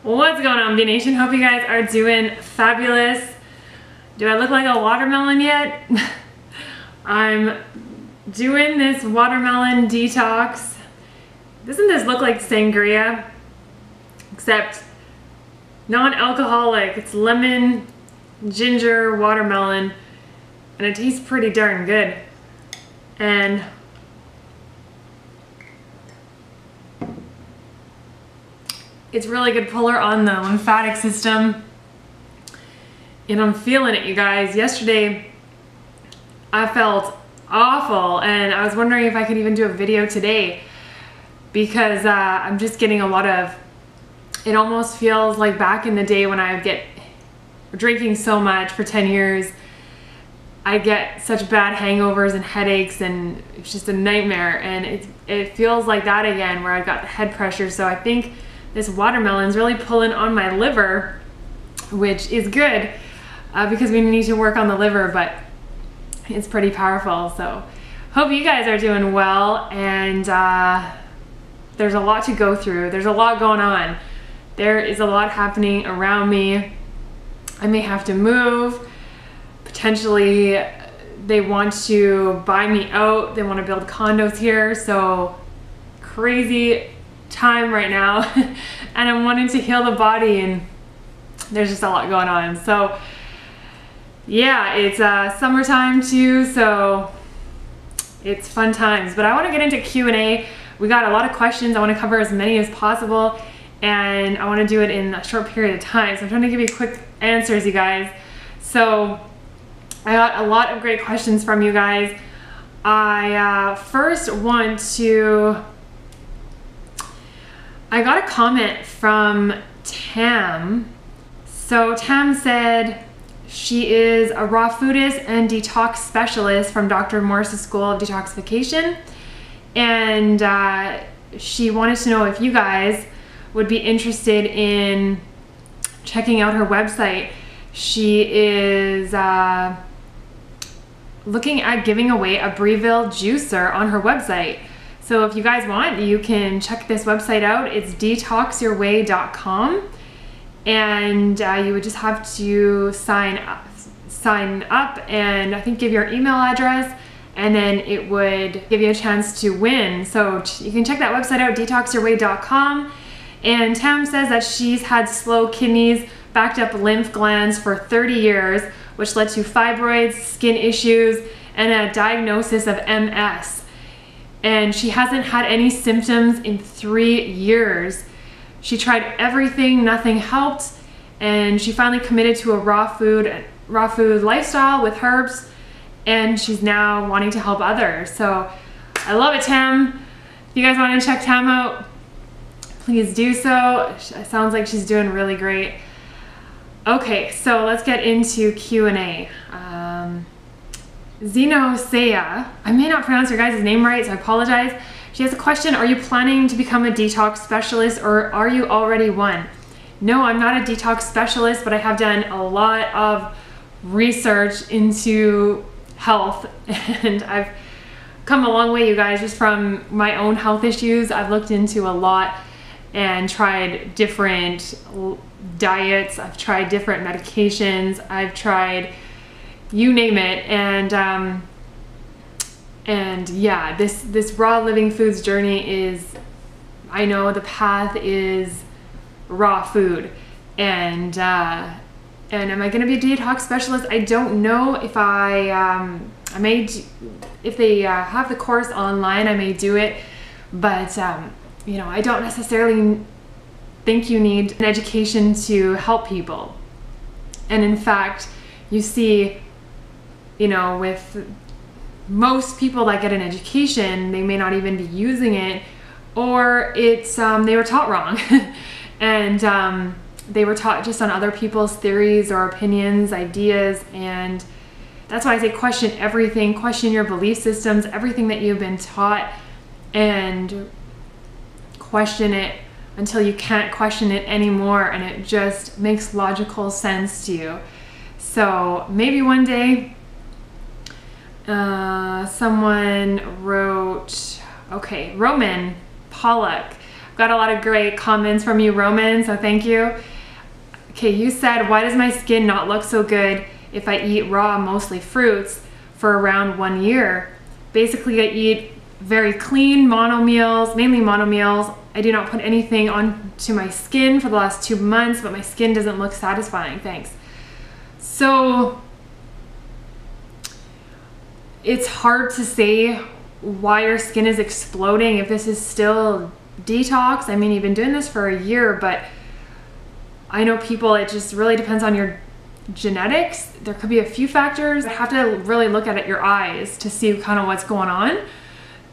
What's going on, B Nation? Hope you guys are doing fabulous. Do I look like a watermelon yet? I'm doing this watermelon detox. Doesn't this look like sangria? Except non-alcoholic. It's lemon, ginger, watermelon, and it tastes pretty darn good. And it's really good puller on the lymphatic system. And I'm feeling it, you guys. Yesterday, I felt awful, and I was wondering if I could even do a video today because I'm just getting a lot of, it almost feels like back in the day when I would get drinking so much for 10 years. I get such bad hangovers and headaches, and it's just a nightmare. And it feels like that again, where I got the head pressure. So I think this watermelon's really pulling on my liver, which is good because we need to work on the liver, but it's pretty powerful. So hope you guys are doing well, and there's a lot to go through. There's a lot going on. There is a lot happening around me. I may have to move. Potentially they want to buy me out. They want to build condos here. So crazy time right now. And I'm wanting to heal the body, and there's just a lot going on. So yeah, it's summertime too, so it's fun times. But I want to get into Q&A. We got a lot of questions. I want to cover as many as possible, and I want to do it in a short period of time. So I'm trying to give you quick answers, you guys. So I got a lot of great questions from you guys. I first want to, I got a comment from Tam. So Tam said she is a raw foodist and detox specialist from Dr. Morse's School of Detoxification. And she wanted to know if you guys would be interested in checking out her website. She is looking at giving away a Breville juicer on her website. So if you guys want, you can check this website out. It's detoxyourway.com, and you would just have to sign up and I think give your email address, and then it would give you a chance to win. So you can check that website out, detoxyourway.com. And Tam says that she's had slow kidneys, backed up lymph glands for 30 years, which led to fibroids, skin issues, and a diagnosis of MS. And she hasn't had any symptoms in 3 years. She tried everything, nothing helped, and she finally committed to a raw food lifestyle with herbs, and she's now wanting to help others. So I love it, Tam. If you guys want to check Tam out, please do so. It sounds like she's doing really great. Okay, so let's get into Q&A. Xenosea, I may not pronounce your guys' name right, so I apologize. She has a question: are you planning to become a detox specialist, or are you already one? No, I'm not a detox specialist, but I have done a lot of research into health, and I've come a long way, you guys, just from my own health issues. I've looked into a lot and tried different diets. I've tried different medications. I've tried you name it, and yeah, this raw living foods journey is, I know the path is raw food, and am I going to be a detox specialist? I don't know. If if they have the course online, I may do it, but you know, I don't necessarily think you need an education to help people. And in fact, you see, you know, with most people that get an education, they may not even be using it, or it's they were taught wrong. And they were taught just on other people's theories or opinions, ideas, and that's why I say question everything, question your belief systems, everything that you've been taught, and question it until you can't question it anymore, and it just makes logical sense to you. So maybe one day, someone wrote, okay, Roman Pollock, Got a lot of great comments from you, Roman, so thank you. Okay, you said, why does my skin not look so good if I eat raw, mostly fruits, for around 1 year? Basically, I eat very clean mono meals, mainly mono meals. I do not put anything onto my skin for the last 2 months, but my skin doesn't look satisfying, thanks. So, it's hard to say why your skin is exploding if this is still detox. I mean, you've been doing this for a year, but I know people, it just really depends on your genetics. There could be a few factors. You have to really look at your eyes to see kind of what's going on.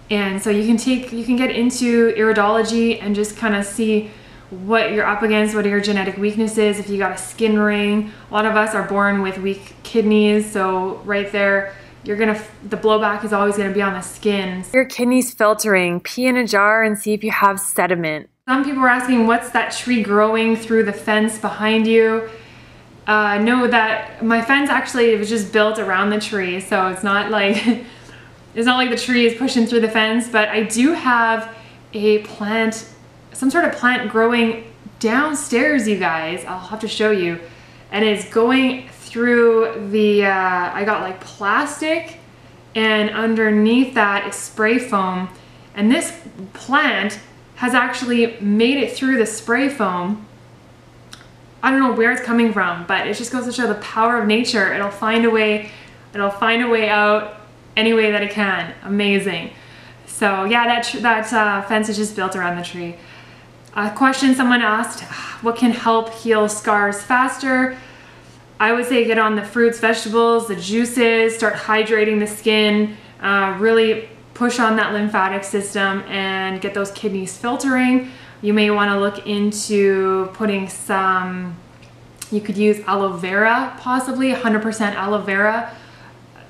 And so you can get into iridology and just kind of see what you're up against, what are your genetic weaknesses, if you got a skin ring. A lot of us are born with weak kidneys, so right there, the blowback is always gonna be on the skin. Your kidneys filtering, pee in a jar and see if you have sediment. Some people are asking, what's that tree growing through the fence behind you? Know that my fence actually, it was just built around the tree, so it's not like it's not like the tree is pushing through the fence, but I do have a plant, some sort of plant growing downstairs, you guys. I'll have to show you. And it's going through the, I got like plastic, and underneath that is spray foam. And this plant has actually made it through the spray foam. I don't know where it's coming from, but it just goes to show the power of nature. It'll find a way out any way that it can. Amazing. So yeah, that fence is just built around the tree. A question someone asked, what can help heal scars faster? I would say get on the fruits, vegetables, the juices, start hydrating the skin, really push on that lymphatic system and get those kidneys filtering. You may want to look into putting some, you could use aloe vera, possibly 100% aloe vera.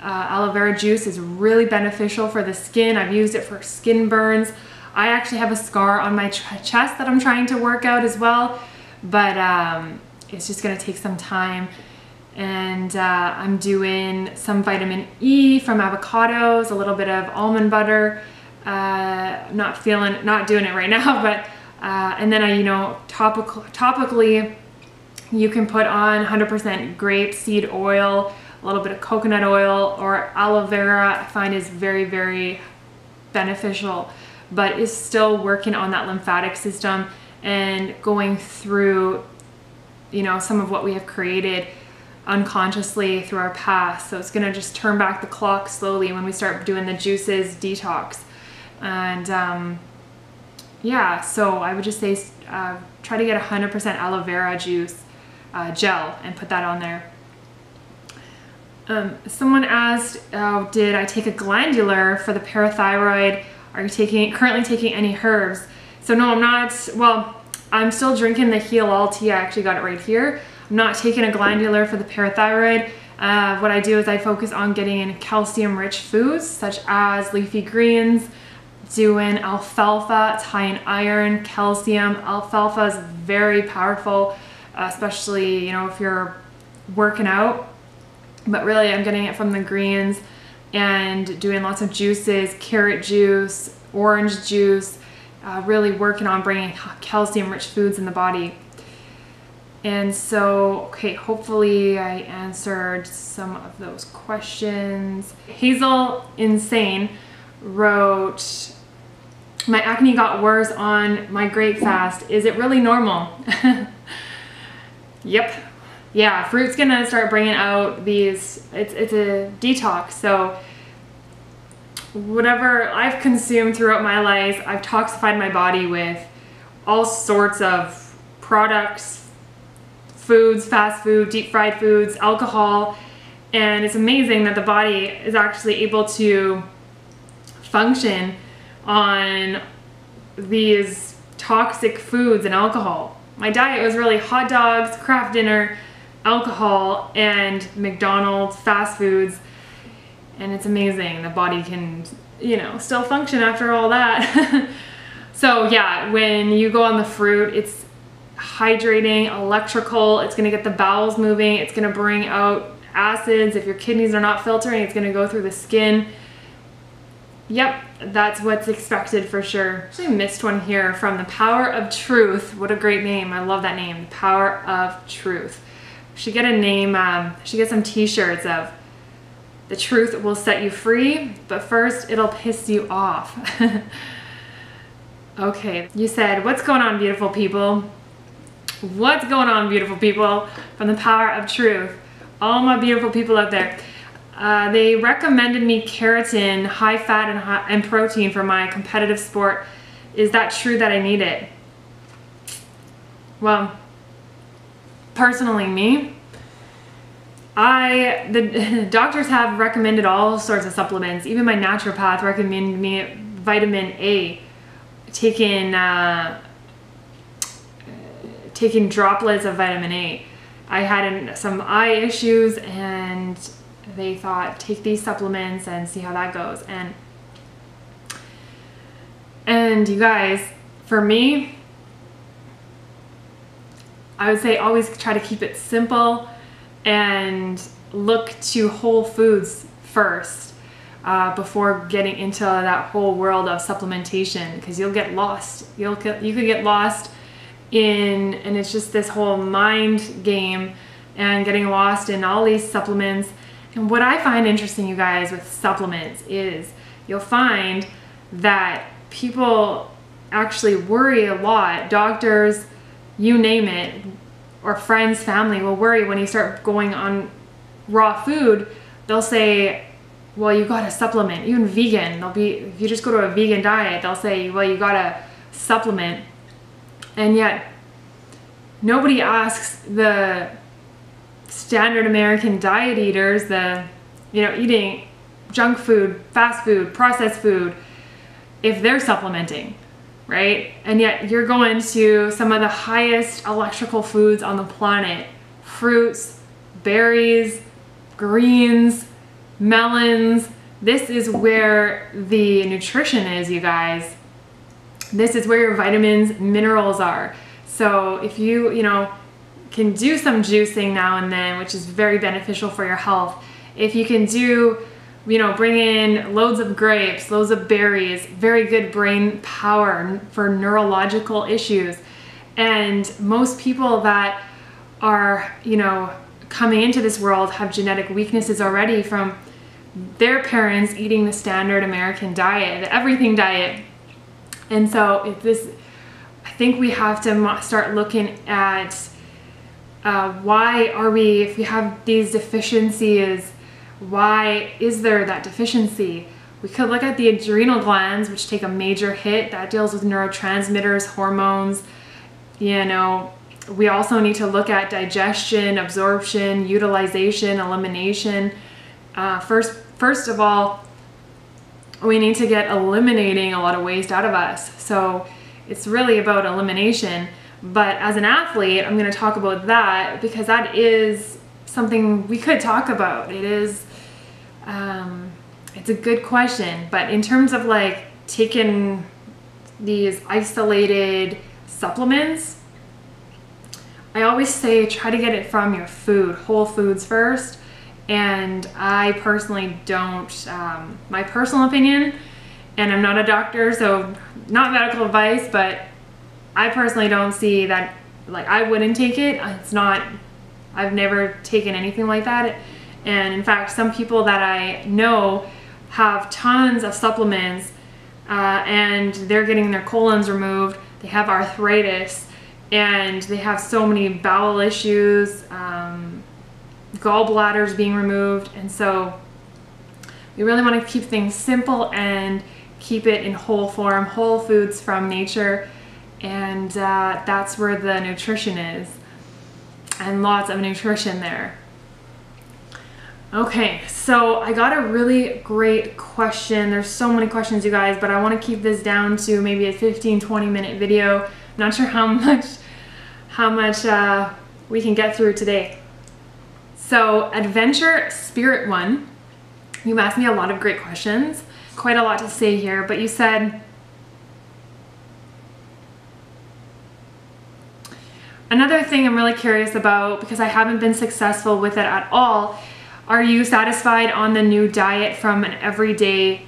Aloe vera juice is really beneficial for the skin. I've used it for skin burns. I actually have a scar on my chest that I'm trying to work out as well, but it's just gonna take some time. And I'm doing some vitamin E from avocados, a little bit of almond butter. Not doing it right now, but and then topically, you can put on 100% grape seed oil, a little bit of coconut oil, or aloe vera. I find is very, very beneficial, but is still working on that lymphatic system and going through, some of what we have created unconsciously through our past. So it's gonna just turn back the clock slowly when we start doing the juices detox. And yeah, so I would just say try to get 100% aloe vera juice gel and put that on there. Someone asked, did I take a glandular for the parathyroid? Are you currently taking any herbs? So no, I'm not. Well, I'm still drinking the Heal All tea. I actually got it right here. I'm not taking a glandular for the parathyroid. What I do is I focus on getting in calcium-rich foods such as leafy greens, doing alfalfa. It's high in iron, calcium. Alfalfa is very powerful, especially if you're working out. But really, I'm getting it from the greens and doing lots of juices, carrot juice, orange juice, really working on bringing calcium-rich foods in the body. And so, okay, hopefully I answered some of those questions. Hazel Insane wrote, my acne got worse on my grape fast. Is it really normal? Yep. Yeah, fruit's gonna start bringing out these, it's a detox. So whatever I've consumed throughout my life, I've toxified my body with all sorts of products, foods, fast food, deep fried foods, alcohol, and it's amazing that the body is actually able to function on these toxic foods and alcohol. My diet was really hot dogs, Kraft Dinner, alcohol, and McDonald's, fast foods, and it's amazing the body can, still function after all that. So yeah, when you go on the fruit, it's hydrating, electrical, it's gonna get the bowels moving, it's gonna bring out acids. If your kidneys are not filtering, it's gonna go through the skin. Yep, that's what's expected for sure. Actually missed one here from The Power of Truth. What a great name. I love that name, The Power of Truth. She get a name, she get some t-shirts of the truth will set you free, but first it'll piss you off. Okay, you said, what's going on, beautiful people? What's going on, beautiful people? From The Power of Truth. All my beautiful people out there. They recommended me keratin, high fat and protein for my competitive sport. Is that true that I need it? Well, personally the doctors have recommended all sorts of supplements. Even my naturopath recommended me vitamin A, taking droplets of vitamin A. I had some eye issues and they thought, take these supplements and see how that goes. And you guys, for me, I would say always try to keep it simple and look to whole foods first before getting into that whole world of supplementation, because you'll get lost. You could get lost in, and it's just this whole mind game and getting lost in all these supplements. And what I find interesting, you guys, with supplements is you'll find that people actually worry a lot. Doctors, you name it, or friends, family will worry when you start going on raw food. They'll say, well, you gotta supplement. Even vegan, if you just go to a vegan diet, they'll say, well, you gotta supplement. And yet nobody asks the standard American diet eaters, eating junk food, fast food, processed food, if they're supplementing, right? And yet you're going to some of the highest electrical foods on the planet: fruits, berries, greens, melons. This is where the nutrition is, you guys. This is where your vitamins, minerals are. So if you can do some juicing now and then, which is very beneficial for your health. If you can do, bring in loads of grapes, loads of berries, very good brain power for neurological issues. And most people that are, coming into this world have genetic weaknesses already from their parents eating the standard American diet, the everything diet. And so I think we have to start looking at if we have these deficiencies, why is there that deficiency? We could look at the adrenal glands, which take a major hit. That deals with neurotransmitters, hormones. We also need to look at digestion, absorption, utilization, elimination. First of all, we need to get eliminating a lot of waste out of us. So it's really about elimination. But as an athlete, I'm going to talk about that because that is something we could talk about. It is, it's a good question. But in terms of taking these isolated supplements, I always say try to get it from your food, whole foods first. And I personally don't, my personal opinion, and I'm not a doctor, so not medical advice, but I personally don't see that, I wouldn't take it. I've never taken anything like that. And in fact, some people that I know have tons of supplements and they're getting their colons removed. They have arthritis and they have so many bowel issues, gallbladders being removed. And so we really want to keep things simple and keep it in whole form, whole foods from nature. And that's where the nutrition is, and lots of nutrition there. Okay, so I got a really great question. There's so many questions, you guys, but I want to keep this down to maybe a 15-20 minute video. I'm not sure how much we can get through today. So Adventure Spirit One, you asked me a lot of great questions, quite a lot to say here, but you said, another thing I'm really curious about, because I haven't been successful with it at all, are you satisfied on the new diet from an everyday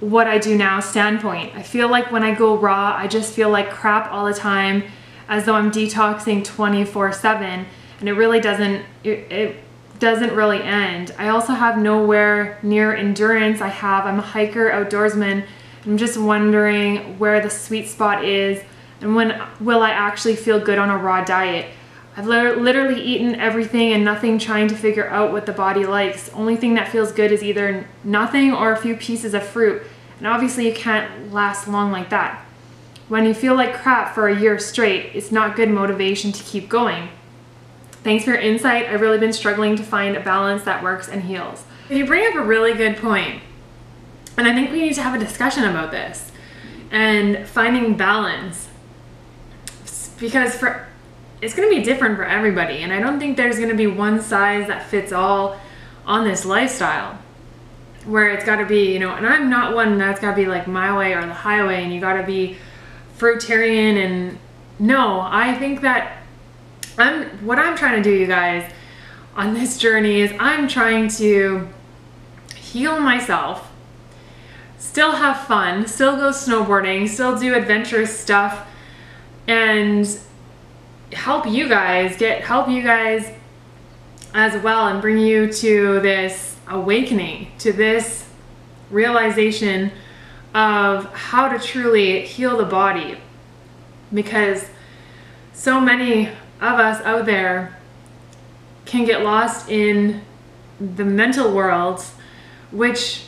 what I do now standpoint. I feel like when I go raw, I just feel like crap all the time, as though I'm detoxing 24/7, and it really doesn't, it doesn't really end. I also have nowhere near endurance. I'm a hiker, outdoorsman. I'm just wondering where the sweet spot is, and when will I actually feel good on a raw diet. I've literally eaten everything and nothing, trying to figure out what the body likes. Only thing that feels good is either nothing or a few pieces of fruit. And obviously you can't last long like that. When you feel like crap for a year straight, it's not good motivation to keep going. Thanks for your insight. I've really been struggling to find a balance that works and heals. You bring up a really good point. And I think we need to have a discussion about this and finding balance, because it's going to be different for everybody, and I don't think there's going to be one size that fits all on this lifestyle, where it's got to be, you know, and I'm not one that's got to be like my way or the highway and you got to be fruitarian. And no, I think that what I'm trying to do, you guys, on this journey is I'm trying to heal myself, still have fun, still go snowboarding, still do adventurous stuff, and help you guys as well, and bring you to this awakening, to this realization of how to truly heal the body. Because so many of us out there can get lost in the mental world, which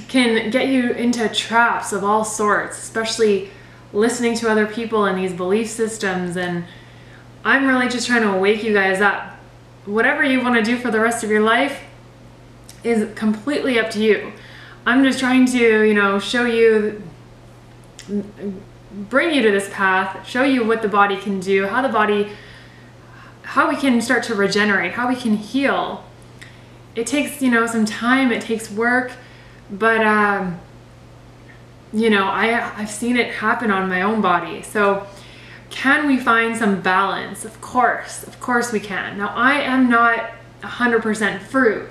can get you into traps of all sorts, especially listening to other people and these belief systems. And I'm really just trying to wake you guys up. Whatever you want to do for the rest of your life is completely up to you. I'm just trying to, you know, show you, bring you to this path, show you what the body can do, how we can start to regenerate, how we can heal. It takes, you know, some time, it takes work, but you know, I've seen it happen on my own body. So can we find some balance? Of course we can. Now, I am not 100% fruit,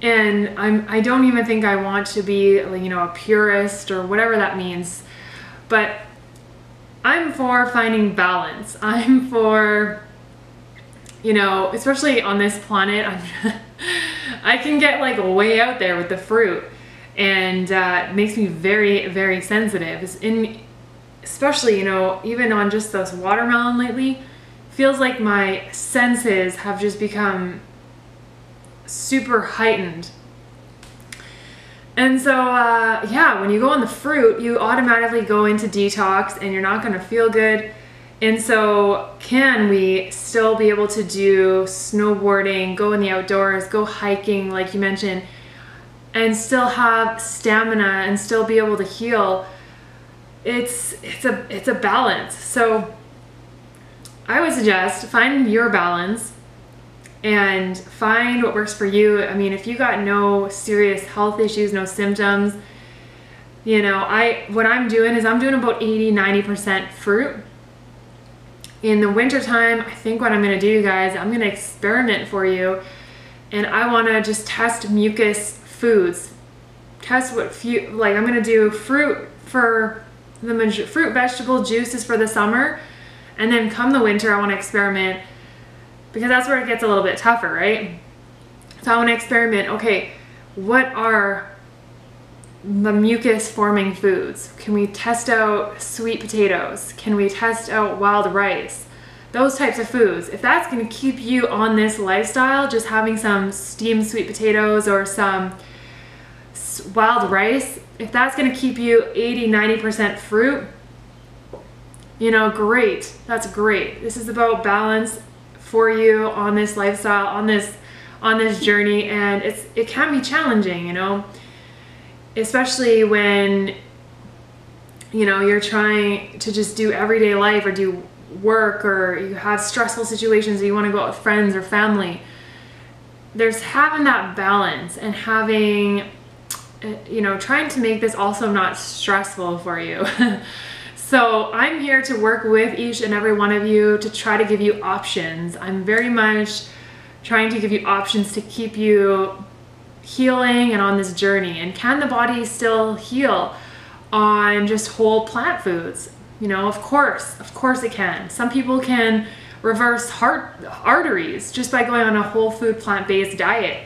and I don't even think I want to be, you know, a purist or whatever that means, but I'm for finding balance. I'm for, you know, especially on this planet, I can get like way out there with the fruit, and it makes me very, very sensitive. Especially, you know, even on just those watermelon lately, feels like my senses have just become super heightened. And so, yeah, when you go on the fruit, you automatically go into detox and you're not going to feel good. And so can we still be able to do snowboarding, go in the outdoors, go hiking, like you mentioned, and still have stamina and still be able to heal? It's a balance. So I would suggest find your balance and find what works for you. I mean, if you got no serious health issues, no symptoms, you know, what I'm doing is I'm doing about 80-90% fruit. In the wintertime, I think what I'm going to do, you guys, I'm going to experiment for you, and I want to just test mucus foods. Test what like I'm going to do fruit for the fruit, vegetable juices for the summer, and then come the winter I want to experiment, because that's where it gets a little bit tougher, right? So I want to experiment, okay, what are the mucus forming foods? Can we test out sweet potatoes? Can we test out wild rice? Those types of foods. If that's going to keep you on this lifestyle, just having some steamed sweet potatoes or some wild rice, if that's going to keep you 80-90% fruit, you know, great. That's great. This is about balance for you on this lifestyle, on this journey, and it can be challenging, you know, especially when, you know, you're trying to just do everyday life or do work, or you have stressful situations or you want to go out with friends or family. There's having that balance and having, you know, trying to make this also not stressful for you. So I'm here to work with each and every one of you to try to give you options. I'm very much trying to give you options to keep you healing and on this journey. And can the body still heal on just whole plant foods? You know, of course it can. Some people can reverse heart arteries just by going on a whole food plant-based diet.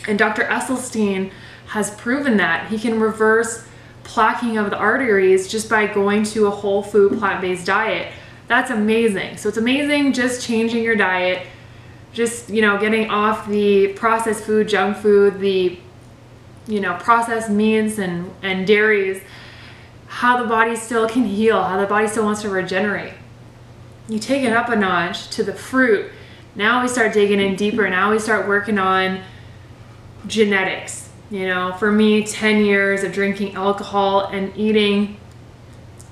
And Dr. Esselstyn has proven that he can reverse plaquing of the arteries just by going to a whole food plant-based diet. That's amazing. So it's amazing just changing your diet, just, you know, getting off the processed food, junk food, the, you know, processed meats and dairies, how the body still can heal, how the body still wants to regenerate. You take it up a notch to the fruit. Now we start digging in deeper. Now we start working on genetics. You know, for me, 10 years of drinking alcohol and eating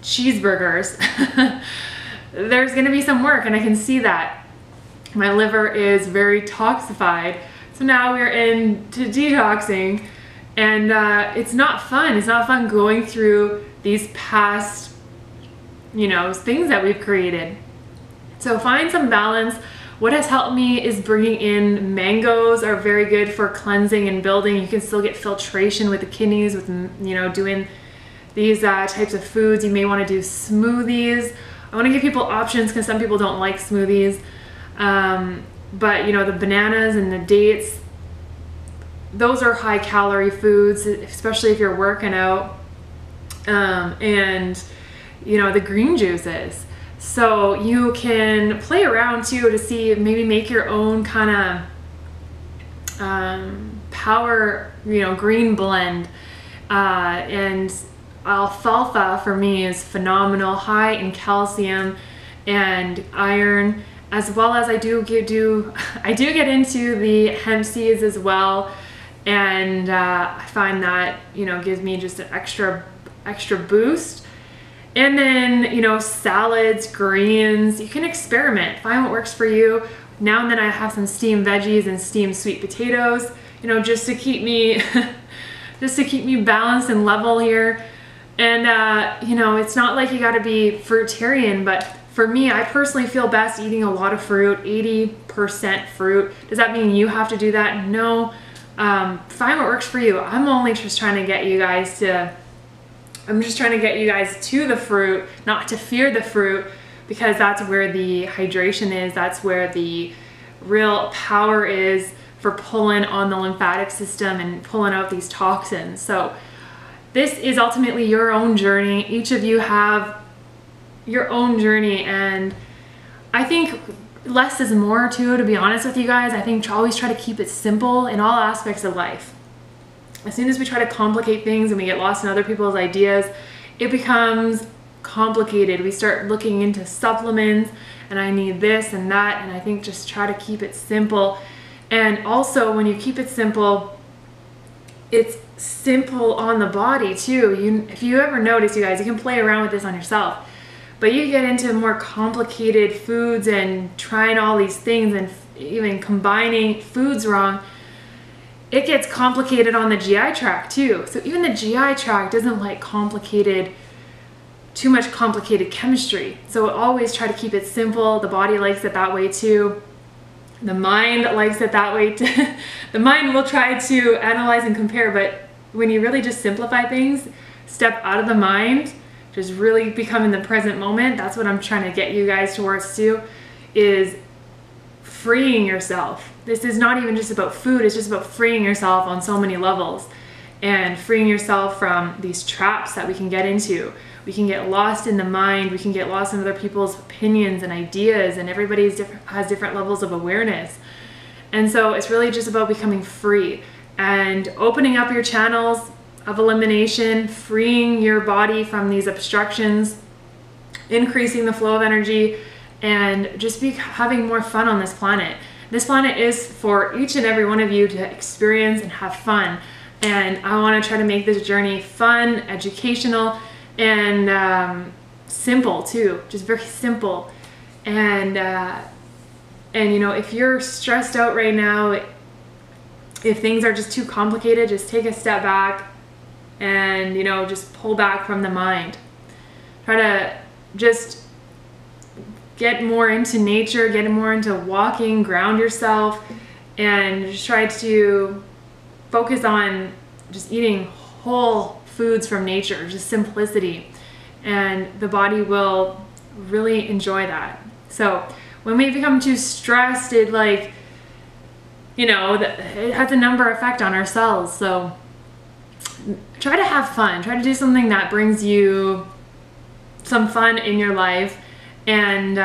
cheeseburgers, there's going to be some work, and I can see that. My liver is very toxified. So now we're into detoxing, and it's not fun. It's not fun going through these past, you know, things that we've created. So find some balance. What has helped me is bringing in mangoes are very good for cleansing and building. You can still get filtration with the kidneys with, you know, doing these types of foods. You may want to do smoothies. I want to give people options because some people don't like smoothies. But you know, the bananas and the dates, those are high calorie foods, especially if you're working out. And you know, the green juices. So you can play around too to see, maybe make your own kind of power, you know, green blend. And alfalfa for me is phenomenal, high in calcium and iron, as well as I do get into the hemp seeds as well. And I find that, you know, gives me just an extra boost. And then, you know, salads, greens, you can experiment, find what works for you. Now and then I have some steamed veggies and steamed sweet potatoes, you know, just to keep me balanced and level here. And you know, it's not like you got to be fruitarian, but for me, I personally feel best eating a lot of fruit, 80% fruit. Does that mean you have to do that? No. Find what works for you. I'm just trying to get you guys to the fruit, not to fear the fruit, because that's where the hydration is. That's where the real power is for pulling on the lymphatic system and pulling out these toxins. So this is ultimately your own journey. Each of you have your own journey, and I think less is more too, to be honest with you guys. I think always try to keep it simple in all aspects of life. As soon as we try to complicate things and we get lost in other people's ideas, it becomes complicated. We start looking into supplements and I need this and that, and I think just try to keep it simple. And also, when you keep it simple, it's simple on the body too. If you ever notice, you guys, you can play around with this on yourself, but you get into more complicated foods and trying all these things and even combining foods wrong, it gets complicated on the GI tract too. So even the GI tract doesn't like too much complicated chemistry. So always try to keep it simple. The body likes it that way too. The mind likes it that way too. The mind will try to analyze and compare, but when you really just simplify things, step out of the mind, just really become in the present moment. That's what I'm trying to get you guys towards too, is freeing yourself. This is not even just about food, it's just about freeing yourself on so many levels, and freeing yourself from these traps that we can get into. We can get lost in the mind, we can get lost in other people's opinions and ideas, and everybody has different levels of awareness. And so it's really just about becoming free and opening up your channels of elimination, freeing your body from these obstructions, increasing the flow of energy, and just having more fun on this planet. This planet is for each and every one of you to experience and have fun. And I want to try to make this journey fun, educational, and simple too. Just very simple. And you know, if you're stressed out right now, if things are just too complicated, just take a step back and, you know, just pull back from the mind. Try to just get more into nature, get more into walking, ground yourself, and just try to focus on just eating whole foods from nature, just simplicity, and the body will really enjoy that. So when we become too stressed, it like, you know, it has a number effect on our cells. So try to have fun. Try to do something that brings you some fun in your life, and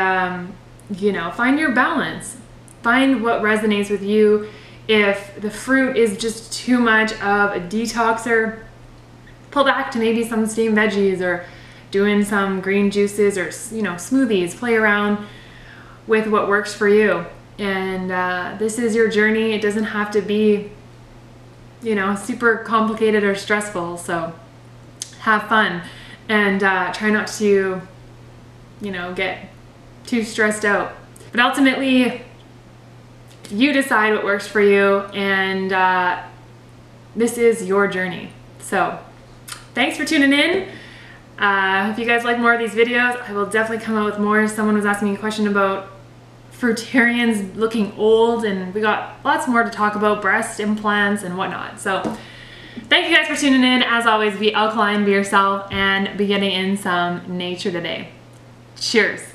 you know, find your balance. Find what resonates with you. If the fruit is just too much of a detoxer, pull back to maybe some steamed veggies or doing some green juices or, you know, smoothies. Play around with what works for you. And this is your journey. It doesn't have to be, you know, super complicated or stressful. So have fun, and try not to, you know, get too stressed out. But ultimately, you decide what works for you, and this is your journey. So thanks for tuning in. If you guys like more of these videos, I will definitely come out with more. Someone was asking me a question about fruitarians looking old, and we got lots more to talk about, breast implants and whatnot. So thank you guys for tuning in. As always, be alkaline, be yourself, and be getting in some nature today. Cheers.